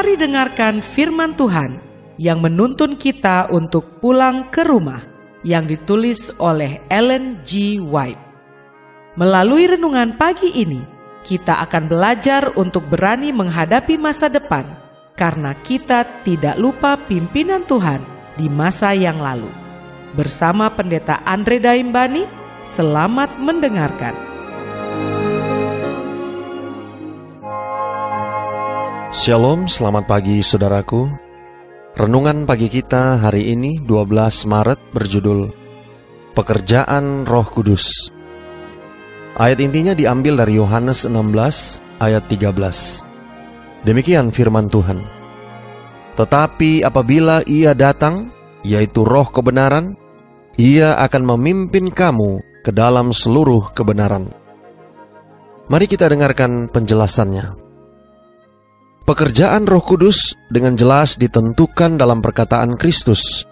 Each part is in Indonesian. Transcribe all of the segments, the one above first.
Mari dengarkan firman Tuhan yang menuntun kita untuk pulang ke rumah, yang ditulis oleh Ellen G. White. Melalui renungan pagi ini, kita akan belajar untuk berani menghadapi masa depan, karena kita tidak lupa pimpinan Tuhan di masa yang lalu. Bersama Pendeta Andre Daimbani, selamat mendengarkan. Shalom, selamat pagi saudaraku. Renungan pagi kita hari ini 12 Maret berjudul Pekerjaan Roh Kudus. Ayat intinya diambil dari Yohanes 16 ayat 13. Demikian firman Tuhan. Tetapi apabila Ia datang, yaitu Roh kebenaran, Ia akan memimpin kamu ke dalam seluruh kebenaran. Mari kita dengarkan penjelasannya. Pekerjaan Roh Kudus dengan jelas ditentukan dalam perkataan Kristus.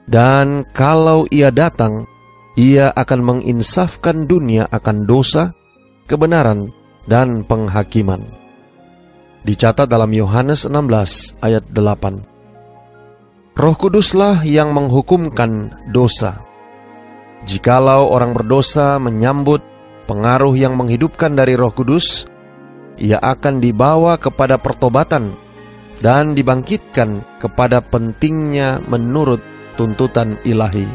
Dan kalau Ia datang, Ia akan menginsafkan dunia akan dosa, kebenaran, dan penghakiman. Dicatat dalam Yohanes 16 ayat 8. Roh Kuduslah yang menghukumkan dosa. Jikalau orang berdosa menyambut pengaruh yang menghidupkan dari Roh Kudus, ia akan dibawa kepada pertobatan dan dibangkitkan kepada pentingnya menurut tuntutan ilahi.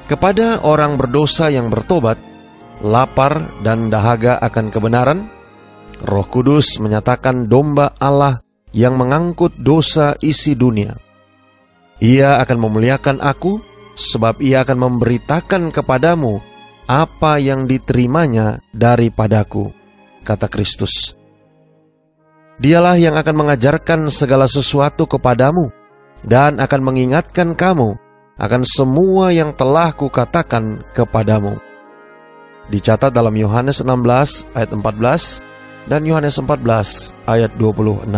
Kepada orang berdosa yang bertobat, lapar dan dahaga akan kebenaran, Roh Kudus menyatakan domba Allah yang mengangkut dosa isi dunia. Ia akan memuliakan aku, sebab ia akan memberitakan kepadamu apa yang diterimanya daripadaku, kata Kristus. Dialah yang akan mengajarkan segala sesuatu kepadamu dan akan mengingatkan kamu akan semua yang telah kukatakan kepadamu. Dicatat dalam Yohanes 16 ayat 14 dan Yohanes 14 ayat 26.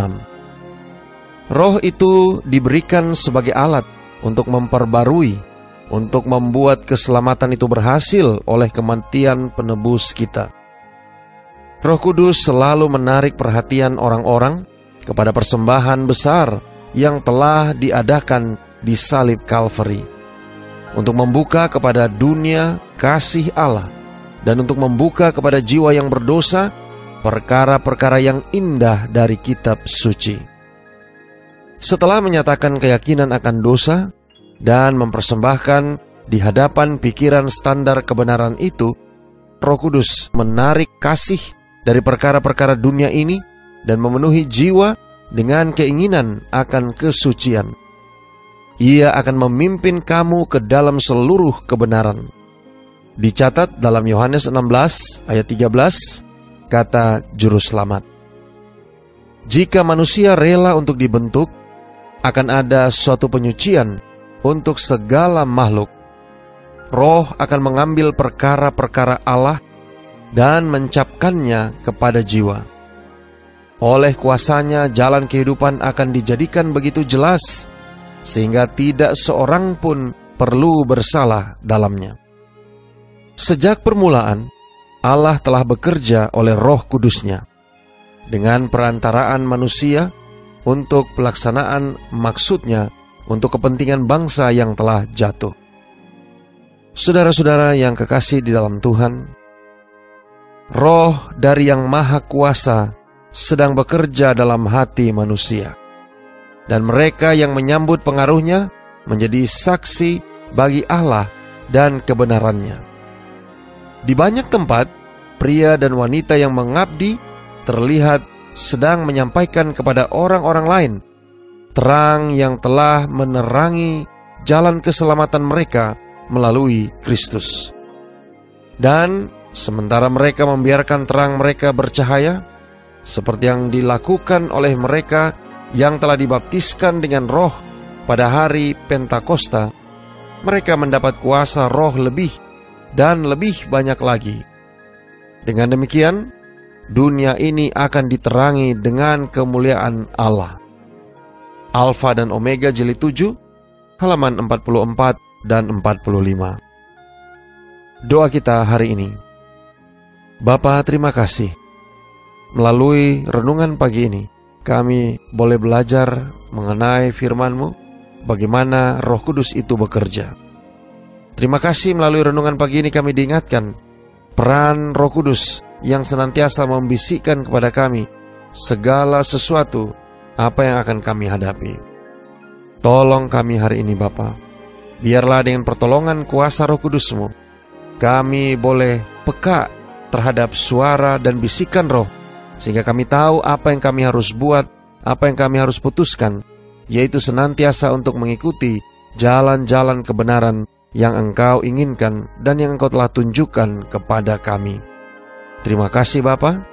Roh itu diberikan sebagai alat untuk memperbarui, untuk membuat keselamatan itu berhasil oleh kematian penebus kita. Roh Kudus selalu menarik perhatian orang-orang kepada persembahan besar yang telah diadakan di salib Kalvari, untuk membuka kepada dunia kasih Allah dan untuk membuka kepada jiwa yang berdosa perkara-perkara yang indah dari kitab suci. Setelah menyatakan keyakinan akan dosa dan mempersembahkan di hadapan pikiran standar kebenaran itu, Roh Kudus menarik kasih dari perkara-perkara dunia ini dan memenuhi jiwa dengan keinginan akan kesucian. Ia akan memimpin kamu ke dalam seluruh kebenaran. Dicatat dalam Yohanes 16 ayat 13, kata Juru Selamat. Jika manusia rela untuk dibentuk, akan ada suatu penyucian untuk segala makhluk. Roh akan mengambil perkara-perkara Allah dan mencapkannya kepada jiwa. Oleh kuasanya jalan kehidupan akan dijadikan begitu jelas, sehingga tidak seorang pun perlu bersalah dalamnya. Sejak permulaan, Allah telah bekerja oleh Roh Kudusnya dengan perantaraan manusia untuk pelaksanaan maksudnya untuk kepentingan bangsa yang telah jatuh. Saudara-saudara yang kekasih di dalam Tuhan, Roh dari Yang Maha Kuasa sedang bekerja dalam hati manusia, dan mereka yang menyambut pengaruhnya menjadi saksi bagi Allah dan kebenarannya. Di banyak tempat, pria dan wanita yang mengabdi terlihat sedang menyampaikan kepada orang-orang lain terang yang telah menerangi jalan keselamatan mereka melalui Kristus. Dan sementara mereka membiarkan terang mereka bercahaya, seperti yang dilakukan oleh mereka yang telah dibaptiskan dengan Roh pada hari Pentakosta, mereka mendapat kuasa Roh lebih dan lebih banyak lagi. Dengan demikian, dunia ini akan diterangi dengan kemuliaan Allah. Alfa dan Omega jilid 7, halaman 44 dan 45. Doa kita hari ini. Bapa, terima kasih. Melalui renungan pagi ini, kami boleh belajar mengenai firman-Mu, bagaimana Roh Kudus itu bekerja. Terima kasih melalui renungan pagi ini kami diingatkan peran Roh Kudus yang senantiasa membisikkan kepada kami segala sesuatu apa yang akan kami hadapi. Tolong kami hari ini Bapa, biarlah dengan pertolongan kuasa Roh Kudus-Mu, kami boleh peka terhadap suara dan bisikan Roh, sehingga kami tahu apa yang kami harus buat, apa yang kami harus putuskan, yaitu senantiasa untuk mengikuti jalan-jalan kebenaran yang Engkau inginkan dan yang Engkau telah tunjukkan kepada kami. Terima kasih Bapa.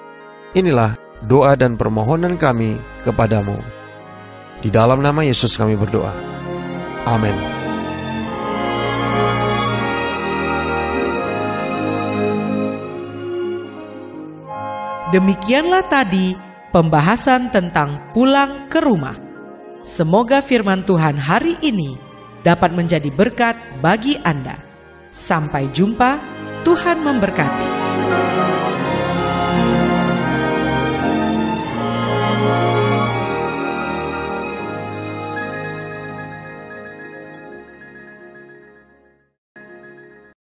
Inilah doa dan permohonan kami kepadamu. Di dalam nama Yesus kami berdoa. Amin. Demikianlah tadi pembahasan tentang pulang ke rumah. Semoga firman Tuhan hari ini dapat menjadi berkat bagi Anda. Sampai jumpa, Tuhan memberkati.